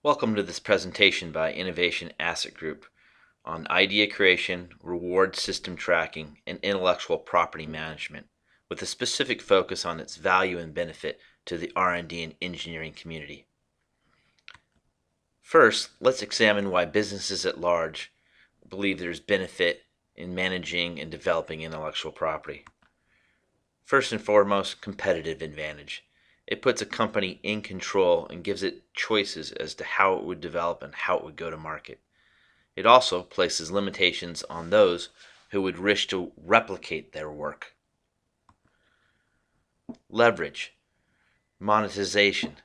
Welcome to this presentation by Innovation Asset Group on idea creation, reward system tracking, and intellectual property management, with a specific focus on its value and benefit to the R&D and engineering community. First, let's examine why businesses at large believe there's benefit in managing and developing intellectual property. First and foremost, competitive advantage. It puts a company in control and gives it choices as to how it would develop and how it would go to market. It also places limitations on those who would wish to replicate their work. Leverage, monetization.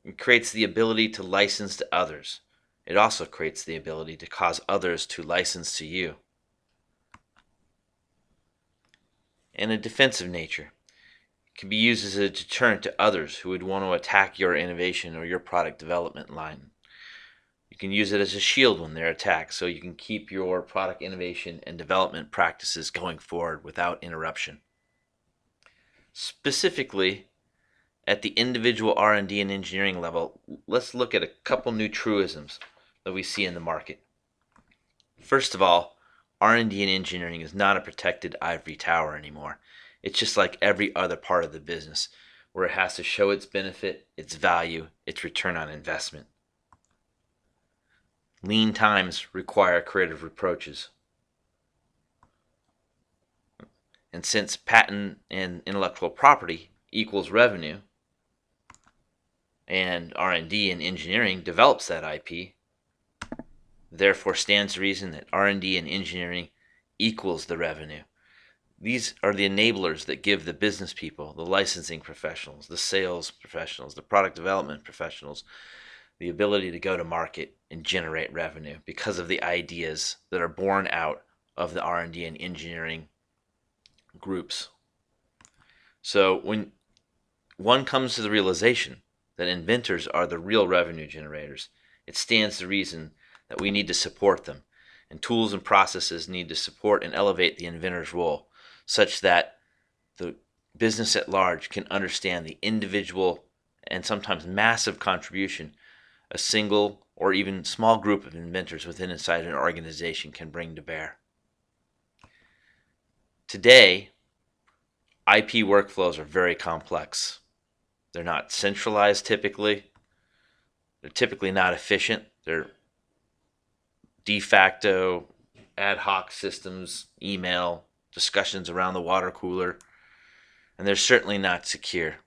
It creates the ability to license to others. It also creates the ability to cause others to license to you. And a defensive nature. Can be used as a deterrent to others who would want to attack your innovation or your product development line. You can use it as a shield when they're attacked, so you can keep your product innovation and development practices going forward without interruption. Specifically, at the individual R&D and engineering level, let's look at a couple new truisms that we see in the market. First of all, R&D and engineering is not a protected ivory tower anymore. It's just like every other part of the business, where it has to show its benefit, its value, its return on investment. Lean times require creative approaches. And since patent and intellectual property equals revenue, and R&D and engineering develops that IP, therefore stands to reason that R&D and engineering equals the revenue. These are the enablers that give the business people, the licensing professionals, the sales professionals, the product development professionals, the ability to go to market and generate revenue because of the ideas that are born out of the R&D and engineering groups. So when one comes to the realization that inventors are the real revenue generators, it stands to reason that we need to support them, and tools and processes need to support and elevate the inventor's role, such that the business at large can understand the individual and sometimes massive contribution a single or even small group of inventors within inside an organization can bring to bear. Today, IP workflows are very complex. They're not centralized typically. They're typically not efficient. They're de facto, ad hoc systems, email, discussions around the water cooler, and they're certainly not secure.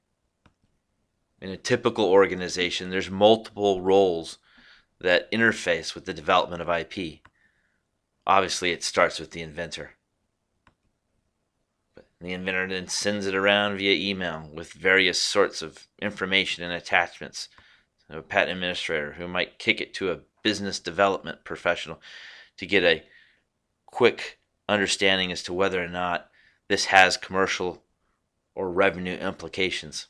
In a typical organization, there's multiple roles that interface with the development of IP. Obviously, it starts with the inventor. But the inventor then sends it around via email with various sorts of information and attachments. So a patent administrator who might kick it to a business development professional to get a quick understanding as to whether or not this has commercial or revenue implications.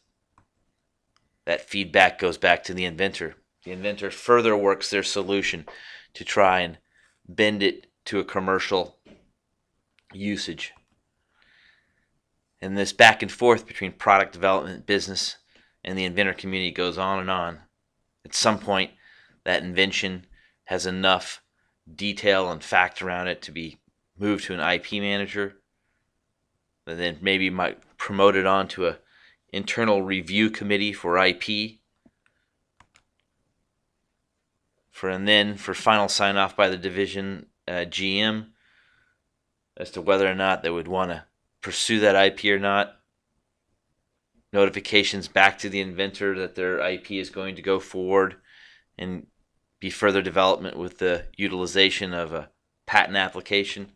That feedback goes back to the inventor. The inventor further works their solution to try and bend it to a commercial usage. And this back and forth between product development, business, and the inventor community goes on and on. At some point, that invention has enough detail and fact around it to be moved to an IP manager, and then maybe might promote it on to a internal review committee for IP, and then for final sign off by the division GM as to whether or not they would want to pursue that IP or not. Notifications back to the inventor that their IP is going to go forward and be further development with the utilization of a patent application.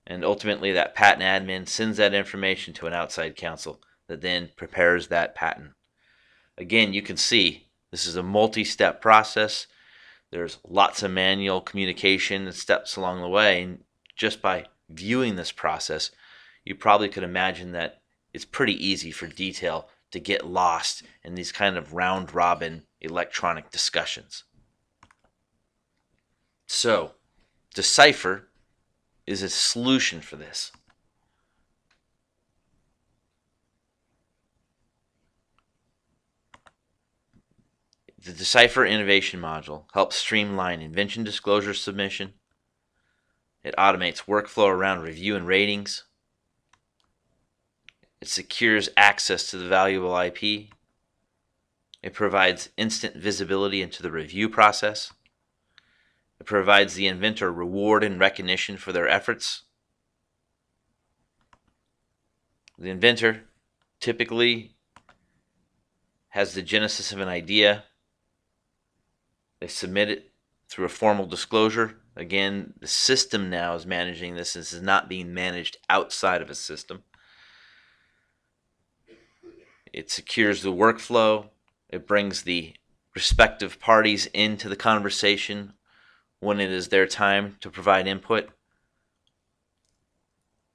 And ultimately, that patent admin sends that information to an outside counsel that then prepares that patent. Again, you can see this is a multi-step process. There's lots of manual communication and steps along the way. And just by viewing this process, you probably could imagine that it's pretty easy for detail to get lost in these kind of round-robin electronic discussions. So, Decipher is a solution for this. The Decipher Innovation module helps streamline invention disclosure submission. It automates workflow around review and ratings. It secures access to the valuable IP. It provides instant visibility into the review process. It provides the inventor reward and recognition for their efforts. The inventor typically has the genesis of an idea. They submit it through a formal disclosure. Again, the system now is managing this. This is not being managed outside of a system. It secures the workflow. It brings the respective parties into the conversation when it is their time to provide input.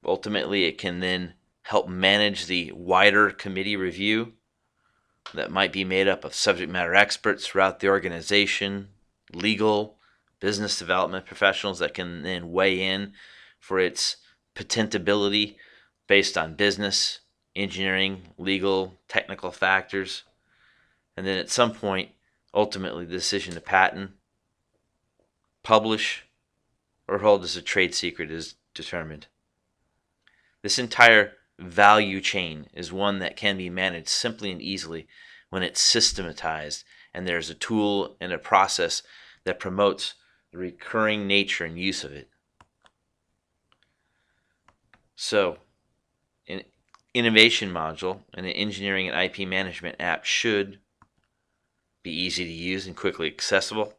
Ultimately, it can then help manage the wider committee review that might be made up of subject matter experts throughout the organization, legal, business development professionals that can then weigh in for its patentability based on business, engineering, legal, technical factors. And then at some point, ultimately, the decision to patent, publish, or hold as a trade secret is determined. This entire value chain is one that can be managed simply and easily when it's systematized and there's a tool and a process that promotes the recurring nature and use of it. So, an innovation module and an engineering and IP management app should be easy to use and quickly accessible.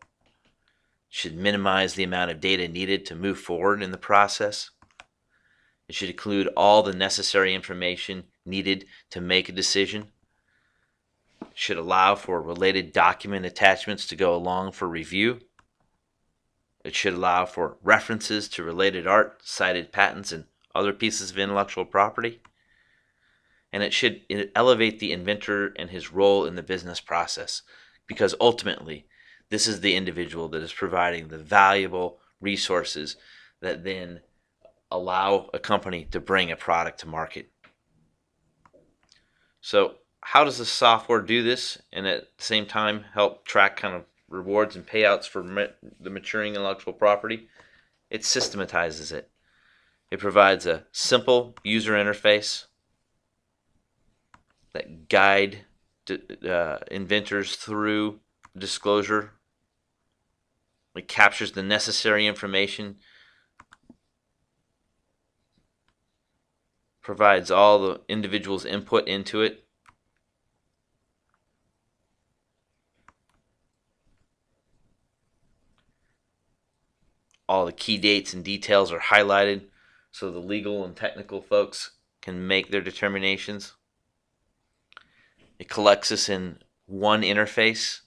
Should minimize the amount of data needed to move forward in the process. It should include all the necessary information needed to make a decision. It should allow for related document attachments to go along for review. It should allow for references to related art, cited patents, and other pieces of intellectual property. And it should elevate the inventor and his role in the business process, because ultimately, this is the individual that is providing the valuable resources that then allow a company to bring a product to market. So how does the software do this and at the same time help track kind of rewards and payouts for the maturing intellectual property? It systematizes it. It provides a simple user interface that guide inventors through disclosure. It captures the necessary information, provides all the individual's input into it. All the key dates and details are highlighted so the legal and technical folks can make their determinations. It collects this in one interface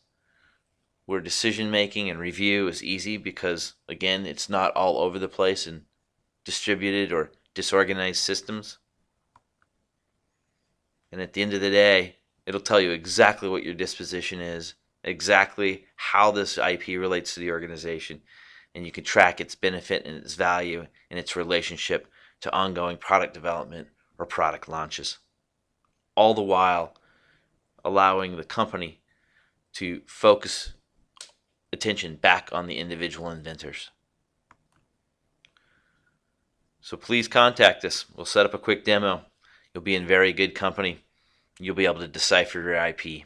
where decision making and review is easy because, again, it's not all over the place in distributed or disorganized systems. And at the end of the day, it'll tell you exactly what your disposition is, exactly how this IP relates to the organization, and you can track its benefit and its value and its relationship to ongoing product development or product launches. All the while allowing the company to focus attention back on the individual inventors. So please contact us. We'll set up a quick demo. You'll be in very good company. You'll be able to decipher your IP.